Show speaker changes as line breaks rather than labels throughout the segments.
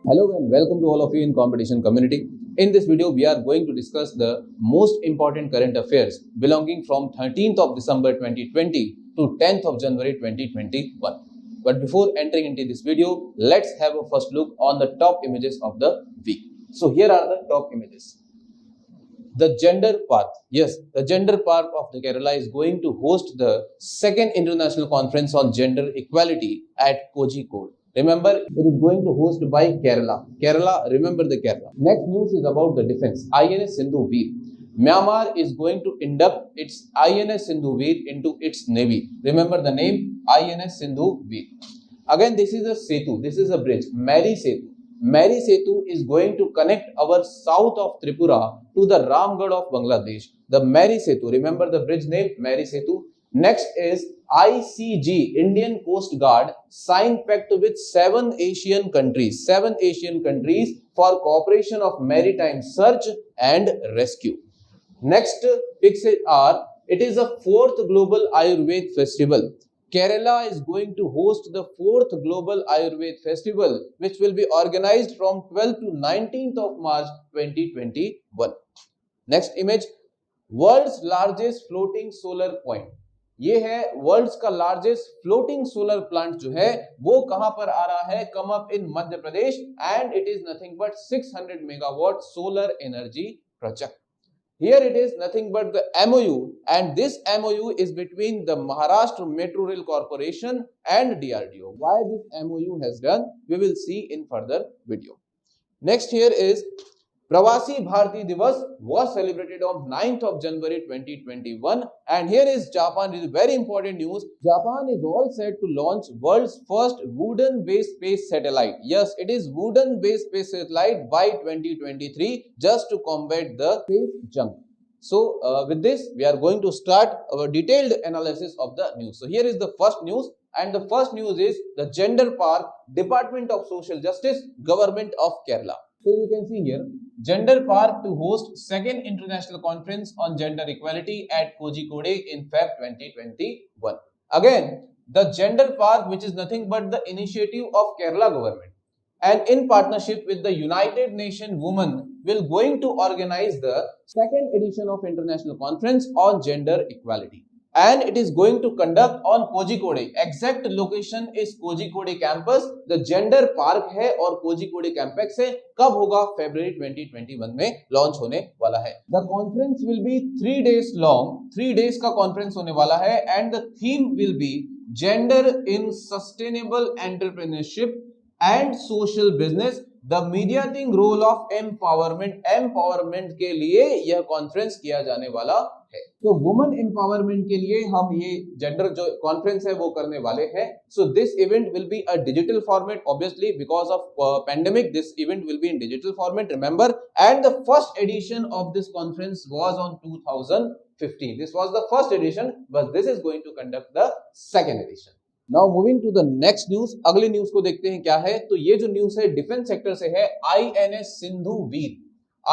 Hello and welcome to all of you in competition community. In this video, we are going to discuss the most important current affairs belonging from 13th of December 2020 to 10th of January 2021. But before entering into this video, let's have a first look on the top images of the week. So here are the top images. The Gender Park. Yes, the Gender Park of the Kerala is going to host the second international conference on gender equality at Kozhikode. Remember, it is going to host by Kerala. Kerala, remember the Kerala. Next news is about the defense. INS Sindhu Veer. Myanmar is going to induct its INS Sindhu Veer into its navy. Remember the name INS Sindhu Veer. Again, this is a Setu. This is a bridge. Mary Setu. Mary Setu is going to connect our south of Tripura to the Ramgarh of Bangladesh. The Mary Setu. Remember the bridge name Mary Setu. Next is ICG, Indian Coast Guard, signed pact with 7 Asian countries for cooperation of maritime search and rescue. Next picks are, it is a 4th Global Ayurveda Festival. Kerala is going to host the 4th Global Ayurveda Festival, which will be organized from 12th to 19th of March 2021. Next image, world's largest floating solar point. ये है world's का largest floating solar plant जो है वो कहां पर आ रहा है, come up in Madhya Pradesh, and it is nothing but 600 megawatt solar energy project. Here it is nothing but the MOU, and this MOU is between the Maharashtra Metro Rail Corporation and DRDO. Why this MOU has done, we will see in further video. Next here is Pravasi Bharati Divas was celebrated on 9th of January 2021, and here is Japan. This is very important news. Japan is all set to launch world's first wooden-based space satellite. Yes, it is wooden-based space satellite by 2023 just to combat the space junk. So with this, we are going to start our detailed analysis of the news. So here is the first news, and the first news is the Gender Park, Department of Social Justice, Government of Kerala. So you can see here, Gender Park to host second international conference on gender equality at Kozhikode in Feb 2021. Again, the Gender Park, which is nothing but the initiative of Kerala government, and in partnership with the United Nations Women, will going to organize the second edition of international conference on gender equality. And it is going to conduct on Kozhikode. Exact location is Kozhikode campus. The Gender Park है और Kozhikode campus है. कब होगा? February 2021 में launch होने वाला है. The conference will be 3 days long. 3 days का conference होने वाला है, and the theme will be gender in sustainable entrepreneurship and social business. The mediating role of empowerment के लिए यह कॉन्फ्रेंस किया जाने वाला है. तो वुमेन एम्पावरमेंट के लिए हम ये जेंडर जो कॉन्फ्रेंस है वो करने वाले हैं. So this event will be a digital format, obviously because of pandemic this event will be in digital format, remember. And the first edition of this conference was on 2015. This was the first edition, but this is going to conduct the second edition. Now moving to the next news. अगली news को देखते हैं क्या है. तो ये जो news है डिफेंस सेक्टर से है. INS सिंधु वीर.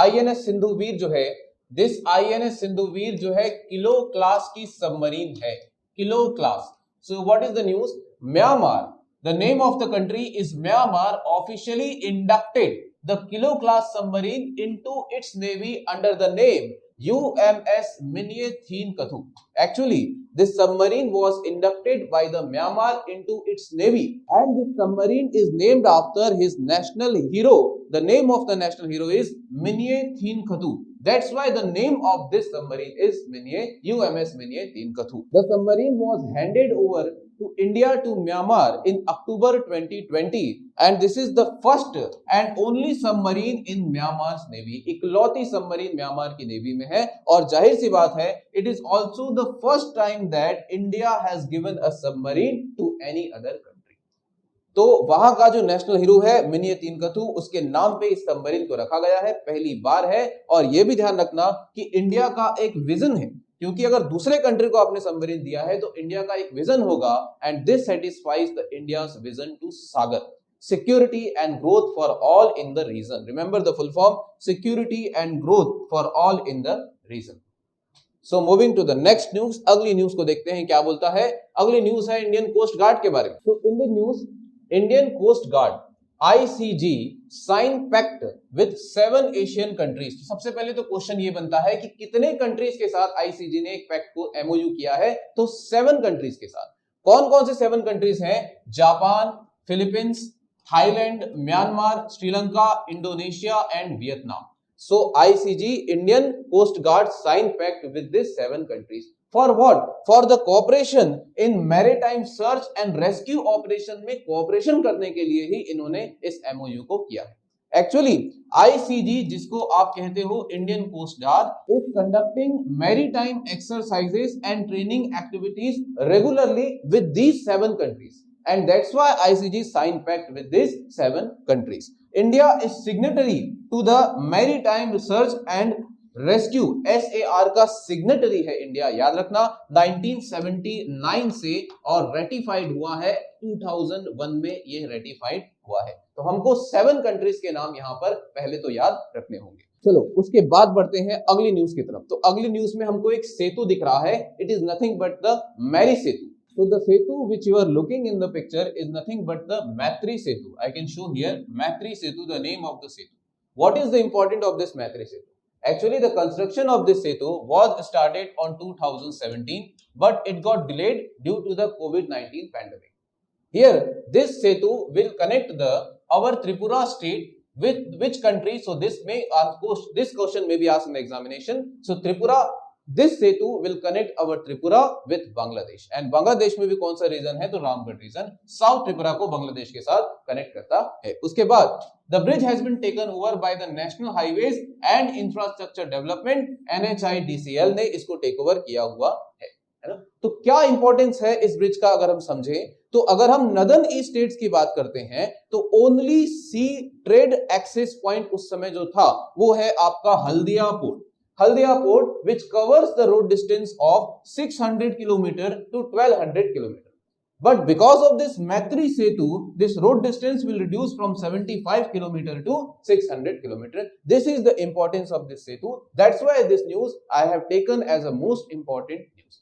INS सिंधु वीर जो है, दिस INS सिंधु वीर जो है किलो क्लास की सबमरीन है. Kilo class. So what is the news? Myanmar, the name of the country is Myanmar, officially inducted the kilo class submarine into its navy under the name UMS Minye Thien Kathu. Actually, this submarine was inducted by the Myanmar into its navy, and this submarine is named after his national hero. The name of the national hero is Minye Thien Kathu. That's why the name of this submarine is UMS Minye Thien Kathu. The submarine was handed over to India to Myanmar in October 2020, and this is the first and only submarine in Myanmar's navy. इकलौती submarine Myanmar की navy में है, और जाहिर सी बात है it is also the first time that India has given a submarine to any other country. तो वहां का जो नेशनल हीरो है मिनिये तीन कथू, उसके नाम पे इस सबमरीन को रखा गया है, पहली बार है. और यह भी ध्यान रखना कि इंडिया का एक विजन है, क्योंकि अगर दूसरे कंट्री को आपने सबमरीन दिया है तो इंडिया का एक विजन होगा, and this satisfies the India's vision to SAGAR, security and growth for all in the region. Remember the full form, security and growth for all in the region. So moving to the next news. अगली news को देखते हैं क्या बोलता है. अगली news है Indian coast guard के बारे में. तो in the news, Indian coast guard ICG sign pact with 7 Asian countries. तो सबसे पहले तो क्वेश्चन ये बनता है कि कितने कंट्रीज के साथ ICG ने एक पैक्ट को MOU किया है? तो 7 कंट्रीज के साथ। कौन कौन से 7 कंट्रीज हैं? Japan, Philippines, Thailand, Myanmar, Sri Lanka, Indonesia and Vietnam. So ICG, Indian Coast Guard, signed pact with these 7 countries. For what? For the cooperation in maritime search and rescue operation में cooperation करने के लिए ही इन्होंने इस MOU को किया है। Actually, ICG जिसको आप कहते हो Indian Coast Guard is conducting maritime exercises and training activities regularly with these 7 countries. And that's why ICG signed pact with these 7 countries. India is signatory to the Maritime Research and Rescue SAR का signatory है India, याद रखना 1979 से, और ratified हुआ है 2001 में, ये रेटिफाइड हुआ है। तो हमको 7 कंट्रीज के नाम यहां पर पहले तो याद रखने होंगे। चलो उसके बाद बढ़ते हैं अगली न्यूज की तरफ। तो अगली न्यूज में हमको एक सेतु दिख रहा है। It is nothing but the Maitri Setu. So the Setu which you are looking in the picture is nothing but the Maitri Setu. I can show here Maitri Setu, the name of the Setu. What is the importance of this Maitri Setu? Actually, the construction of this Setu was started on 2017, but it got delayed due to the COVID-19 pandemic. Here, this Setu will connect our Tripura state with which country? So this question may be asked in the examination. So Tripura. This Setu will connect our Tripura with Bangladesh, and Bangladesh में भी कौन सा reason है? तो Ramgarh reason south Tripura को बांग्लादेश के साथ connect करता है। उसके बाद the bridge has been taken over by the National Highways and Infrastructure Development NHIDCL ने इसको टेक ओवर किया हुआ है ना। तो क्या इंपॉर्टेंस है इस ब्रिज का अगर हम समझें, तो अगर हम नदर्न ईस्ट स्टेट्स की बात करते हैं तो ओनली सी ट्रेड एक्सेस पॉइंट उस समय जो था वो है आपका Haldia port. Haldia Port, which covers the road distance of 600 km to 1200 km. But because of this Maitri Setu, this road distance will reduce from 75 km to 600 km. This is the importance of this Setu. That's why this news I have taken as a most important news.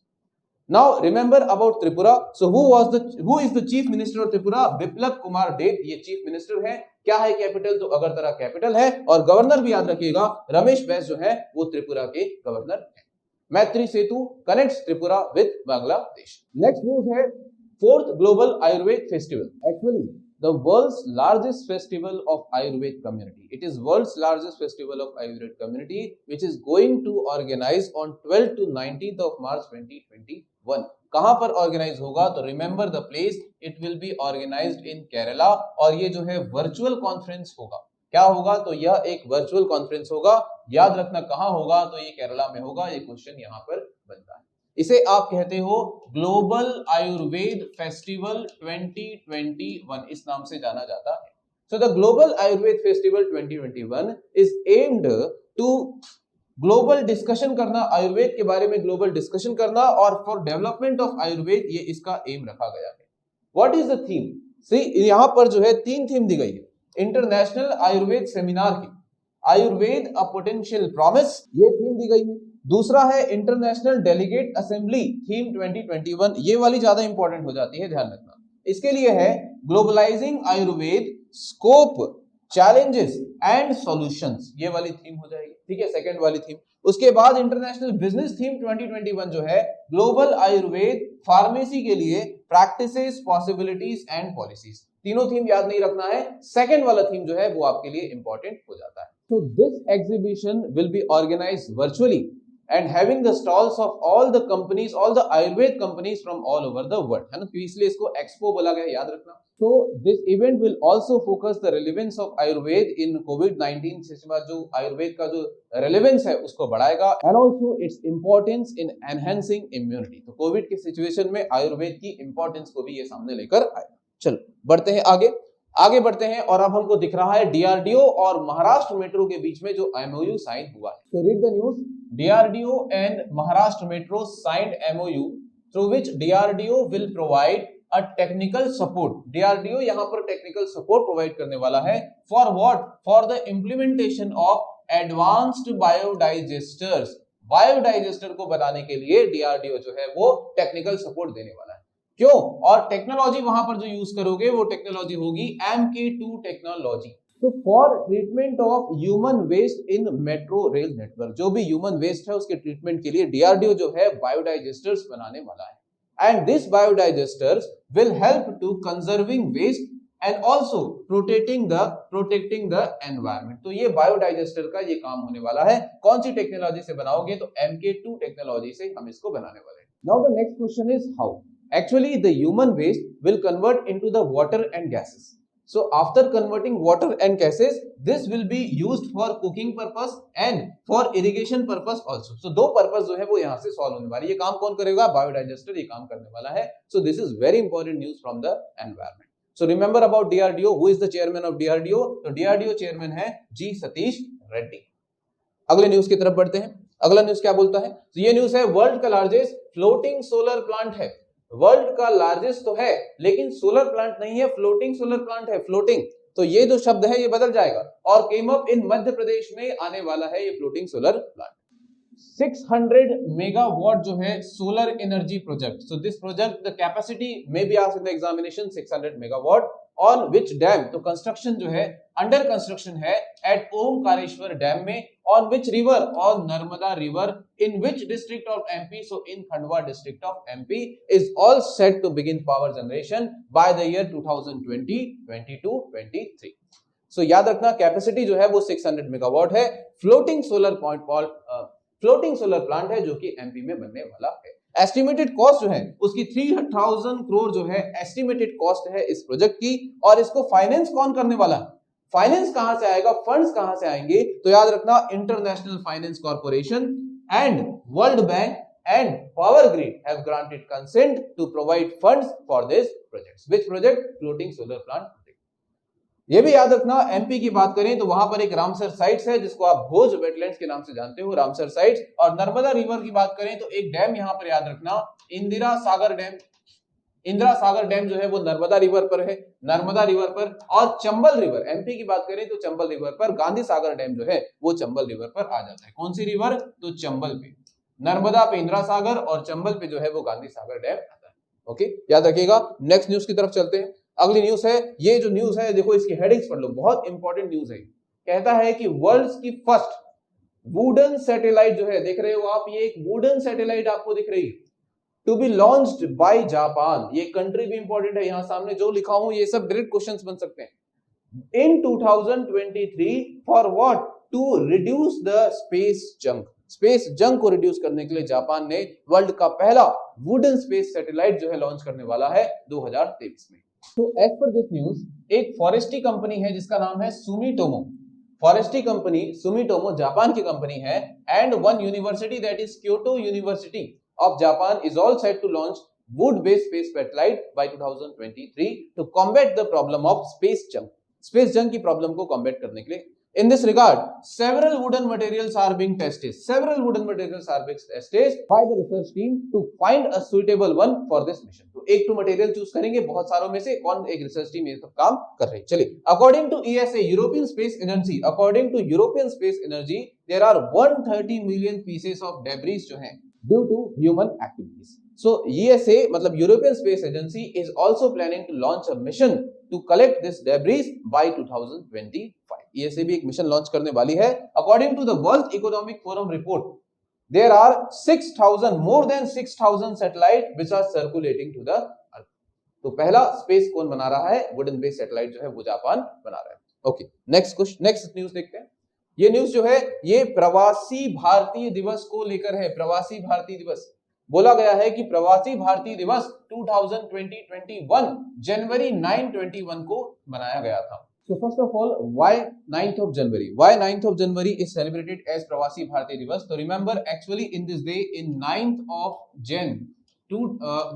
Now remember about Tripura. So who is the Chief Minister of Tripura? Biplab Kumar Deb. ये Chief Minister है। क्या है capital? तो Agartala capital है। और governor भी याद रखिएगा, रमेश बैस जो है वो त्रिपुरा के गवर्नर है। Maitri Setu connects Tripura with Bangladesh. Next news है 4th global Ayurveda festival. Actually the world's largest festival of Ayurved community. It is world's largest festival of Ayurved community, which is going to organize on 12th to 19th of March 2021. कहां पर organise होगा? तो remember the place, it will be organised in Kerala, और ये जो है virtual conference होगा। क्या होगा? तो यह एक वर्चुअल कॉन्फ्रेंस होगा। याद रखना कहां होगा? तो ये केरला में होगा। ये क्वेश्चन यहां पर बनता है। इसे आप कहते हो ग्लोबल आयुर्वेद फेस्टिवल 2021, इस नाम से जाना जाता है। So the global Ayurveda festival 2021 is aimed to global discussion करना, आयुर्वेद के बारे में ग्लोबल डिस्कशन करना, और फॉर डेवलपमेंट ऑफ आयुर्वेद ये इसका एम रखा गया है। What is the theme? See यहां पर जो है 3 थीम दी गई है। इंटरनेशनल आयुर्वेद सेमिनार की आयुर्वेद अ पोटेंशियल प्रॉमिस, ये थीम दी गई है। दूसरा है इंटरनेशनल डेलीगेट असेंबली थीम 2021, ये वाली ज्यादा इंपॉर्टेंट हो जाती है, ध्यान रखना। इसके लिए है globalising Ayurveda scope challenges and solutions, ये वाली थीम हो जाएगी। ठीक है, सेकंड वाली थीम। उसके बाद इंटरनेशनल बिजनेस थीम 2021 जो है ग्लोबल आयुर्वेद फार्मेसी के लिए प्रैक्टिसेस, पॉसिबिलिटीज एंड पॉलिसीज। तीनों थीम याद नहीं रखना है, सेकंड वाला थीम जो है वो आपके लिए इंपॉर्टेंट हो जाता है। So this exhibition will be organized virtually and having the stalls of all the companies, all the Ayurved companies from all over the world, है ना। तो इसलिए इसको एक्सपो बोला गया, याद रखना। So this event will also focus the relevance of Ayurved in COVID-19 से जो आयुर्वेद का जो relevance है उसको बढ़ाएगा, and also its importance in enhancing immunity। तो कोविड की सिचुएशन में आयुर्वेद की इंपॉर्टेंस को भी ये सामने लेकर आएगा। चलो बढ़ते हैं आगे बढ़ते हैं, और अब हमको दिख रहा है डीआरडीओ और महाराष्ट्र मेट्रो के बीच में जो एमओयू साइन हुआ है। तो read the news. DRDO and Maharashtra metro signed MoU through which DRDO will provide a technical support. DRDO यहां पर टेक्निकल सपोर्ट प्रोवाइड करने वाला है। For what? For the implementation of advanced biodigesters. Biodigester को बनाने के लिए डीआरडीओ जो है वो टेक्निकल सपोर्ट देने वाला है। क्यों? और टेक्नोलॉजी वहां पर जो यूज करोगे वो टेक्नोलॉजी होगी MK2 टेक्नोलॉजी। तो for treatment of human waste in metro rail network, जो भी ह्यूमन वेस्ट है उसके ट्रीटमेंट के लिए डीआरडीओ जो है बायोडाइजेस्टर्स बनाने वाला है। And this biodigesters will help to conserving waste and also protecting the environment. तो ये बायोडाइजेस्टर का ये काम होने वाला है। कौन सी टेक्नोलॉजी से बनाओगे? तो MK2 टेक्नोलॉजी से हम इसको बनाने वाले हैं। Now the next question is how actually the human waste will convert into the water and gases. So after converting water and gases, this will be used for cooking purpose and for irrigation purpose also. So दो purpose जो है वो यहाँ से solve होने वाली है। ये काम कौन करेगा? बायोडाइजेस्टर ये काम करने वाला है। So this is very important news from the environment. So remember about DRDO. Who is the chairman of DRDO? तो DRDO chairman है G सतीश रेड्डी। अगले न्यूज की तरफ बढ़ते हैं। अगला न्यूज क्या बोलता है? तो ये न्यूज है वर्ल्ड का लार्जेस्ट फ्लोटिंग सोलर प्लांट है। वर्ल्ड का लार्जेस्ट तो है लेकिन सोलर प्लांट नहीं है, फ्लोटिंग सोलर प्लांट है। फ्लोटिंग, तो ये जो शब्द है ये बदल जाएगा और came up in Madhya Pradesh में आने वाला है ये फ्लोटिंग सोलर प्लांट। 600 मेगावाट जो है solar energy project. So this project the capacity may be asked in the examination 600 megawatt on which dam? तो कंस्ट्रक्शन जो है अंडर कंस्ट्रक्शन है एट ओमकारेश्वर डैम में। On which river? On Narmada river. In which district of MP? So in Khandwa district of MP. Is all set to begin power generation by the year 2020, 22, 23। So याद रखना capacity जो है वो 600 megawatt है। Floating solar floating solar plant है जो कि MP में बनने वाला है। एस्टिमेटेड कॉस्ट जो है उसकी 3000 करोड़ जो है एस्टिमेटेड कॉस्ट है इस प्रोजेक्ट की। और इसको फाइनेंस कौन करने वाला? फाइनेंस कहां से आएगा? फंड्स कहां से आएंगे? तो याद रखना International Finance Corporation and World Bank and Power Grid have granted consent to provide funds for this project. Which project? Floating solar plant. ये भी याद रखना एमपी की बात करें तो वहां पर एक रामसर साइट्स है जिसको आप भोज वेटलैंड्स के नाम से जानते हो, रामसर साइट्स। और नर्मदा रिवर की बात करें तो एक डैम यहां पर याद रखना इंदिरा सागर डैम। इंदिरा सागर डैम जो है वो नर्मदा रिवर पर है, नर्मदा रिवर पर। और चंबल रिवर, एमपी की बात करें तो चंबल रिवर पर। गांधी सागर डैम जो है वो चंबल रिवर पर आ जाता है। कौन सी रिवर? तो चंबल पे। नर्मदा पे इंदिरा सागर और चंबल पे जो है वो गांधी सागर डैम आता है। ओके, याद रखिएगा। नेक्स्ट न्यूज की तरफ चलते हैं। अगली न्यूज है, ये जो न्यूज है देखो इसकी हेडिंग्स पढ़ लो, बहुत इंपॉर्टेंट न्यूज है। कहता है कि वर्ल्ड की फर्स्ट वुडन सैटेलाइट जो है, देख रहे हो आप, ये एक वुडन सैटेलाइट आपको दिख रही है, to be launched by Japan. ये कंट्री भी इंपॉर्टेंट है, यहां सामने जो लिखा हूं ये सब डायरेक्ट क्वेश्चंस बन सकते हैं। In 2023 for what? To reduce the space junk. Space junk को रिड्यूस करने के लिए जापान ने वर्ल्ड का पहला वुडन स्पेस सैटेलाइट जो है लॉन्च करने वाला है 2023 में। तो एज पर दिस न्यूज, एक फॉरेस्ट्री कंपनी है जिसका नाम है Sumitomo. Forestry company Sumitomo Japan की कंपनी है। And one university that is Kyoto University of Japan is all set to launch wood based space satellite by 2023 to combat the problem of space junk. Space junk की problem को combat करने के लिए। In this regard, several wooden materials are being tested. Several wooden materials are being tested by the research team to find a suitable one for this mission. तो एक to material choose करेंगे बहुत सारों में से, कौन? एक रिसर्च टीम ये सब काम कर रही है। चलिए, according to ESA, European space agency, according to European space energy, there are 130 million pieces of debris जो हैं due to human activities. So ESA मतलब European space agency is also planning to launch a mission to collect this debris by 2025. ESA भी एक mission launch करने वाली है। According to the world economic forum report, there are 6000 more than 6000 satellite which are circulating to the earth. तो पहला space कौन बना रहा है? वुडन बेस्ड सैटेलाइट जो है वो जापान बना रहा है। Okay, next question, next news देखते हैं। ये न्यूज जो है ये प्रवासी भारतीय दिवस को लेकर है। प्रवासी भारतीय दिवस बोला गया है कि प्रवासी भारतीय दिवस 2021 जनवरी 9/21 को मनाया गया था। So first of all, why 9th of January? Why 9th of January is celebrated as Pravasi Bharatiya Divas? So remember, actually in this day, in 9th of Jan to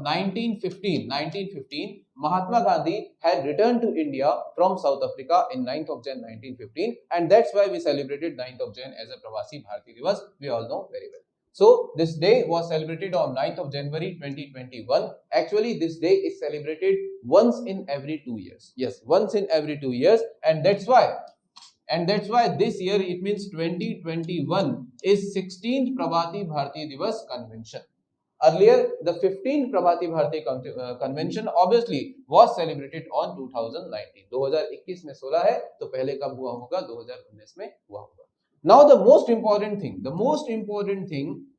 1915, Mahatma Gandhi had returned to India from South Africa in 9th of Jan 1915, and that's why we celebrated 9th of Jan as a Pravasi Bharatiya Divas. We all know very well. So this day was celebrated on 9th of January 2021. Actually, this day is celebrated once in every 2 years. Yes, once in every 2 years, and that's why this year it means 2021 is 16th Pravasi Bharatiya Divas convention. Earlier, the 15th Prabhati Bharati Convention obviously was celebrated on 2019. 2021 में 16 है, तो पहले कब हुआ होगा? 2019 में हुआ होगा. Now the most important thing,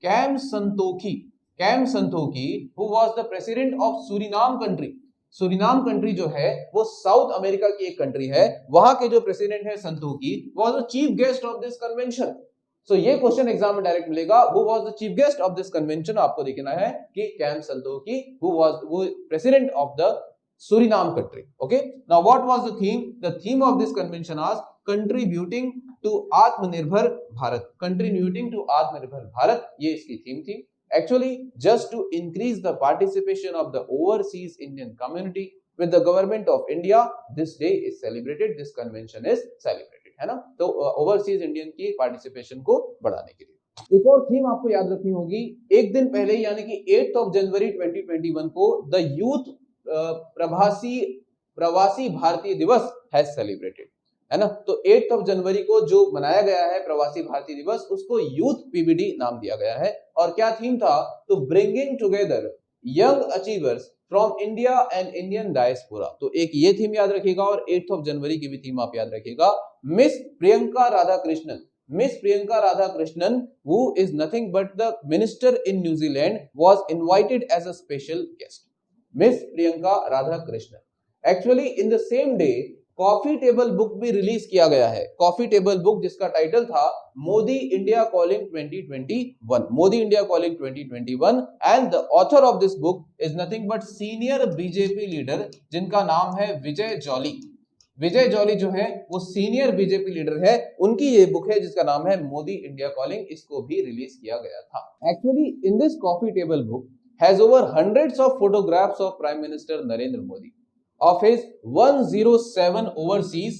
Kem Santokhi, who was the president of Suriname country. Suriname country जो है वो साउथ अमेरिका की एक कंट्री है, वहां के जो प्रेसिडेंट है Santokhi, was the chief guest of this convention. So ये क्वेश्चन एग्जाम में डायरेक्ट मिलेगा, who was the chief guest of this convention. आपको देखना है कि कैम संतोखी हु वाज वो president of the Suriname country. Okay, now what was the theme? The theme of this convention was contributing to Atmanirbhar Bharat. Contributing to Atmanirbhar Bharat, ये इसकी theme थी. Actually, just to increase the participation of the overseas Indian community with the government of India, this day is celebrated, this convention is celebrated, है ना. तो overseas Indian की participation को बढ़ाने के लिए एक और थीम आपको याद रखनी होगी. एक दिन पहले यानी कि 8th of January 2021 को the youth प्रवासी भारतीय दिवस has celebrated, है ना. तो 8th of January को जो मनाया गया है प्रवासी भारतीय दिवस, उसको यूथ पीबीडी नाम दिया गया है. और क्या थीम था? तो bringing together young achievers from India and Indian diaspora. तो एक ये थीम याद रखिएगा और 8th of January की भी थीम आप याद रखिएगा. Miss Priyanka Radhakrishnan who is nothing but the minister in New Zealand was invited as a special guest. Miss Priyanka Radhakrishnan. Actually in the same day coffee table book भी रिलीज किया गया है. कॉफी टेबल बुक जिसका टाइटल था Modi India calling 2021. Modi India calling 2021 and the author of this book is nothing but senior BJP leader जिनका नाम है विजय jolly. विजय jolly जो है वो सीनियर बीजेपी लीडर है. उनकी ये बुक है जिसका नाम है मोदी इंडिया कॉलिंग. इसको भी रिलीज किया गया था. Actually in this coffee table book has over hundreds of photographs of prime minister Narendra Modi, of his 107 overseas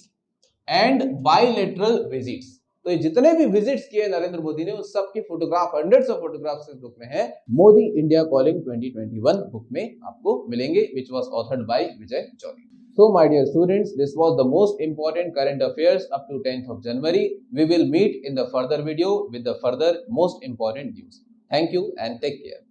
and bilateral visits. तो ये जितने भी विजिट्स किए नरेंद्र मोदी ने उस सब की फोटोग्राफ, हंड्रेड्स ऑफ फोटोग्राफ्स इस बुक में है. मोदी इंडिया कॉलिंग 2021 बुक में आपको मिलेंगे, which was authored by Vijay jolly. So my dear students, this was the most important current affairs up to 10th of January. We will meet in the further video with the further most important news. Thank you and take care.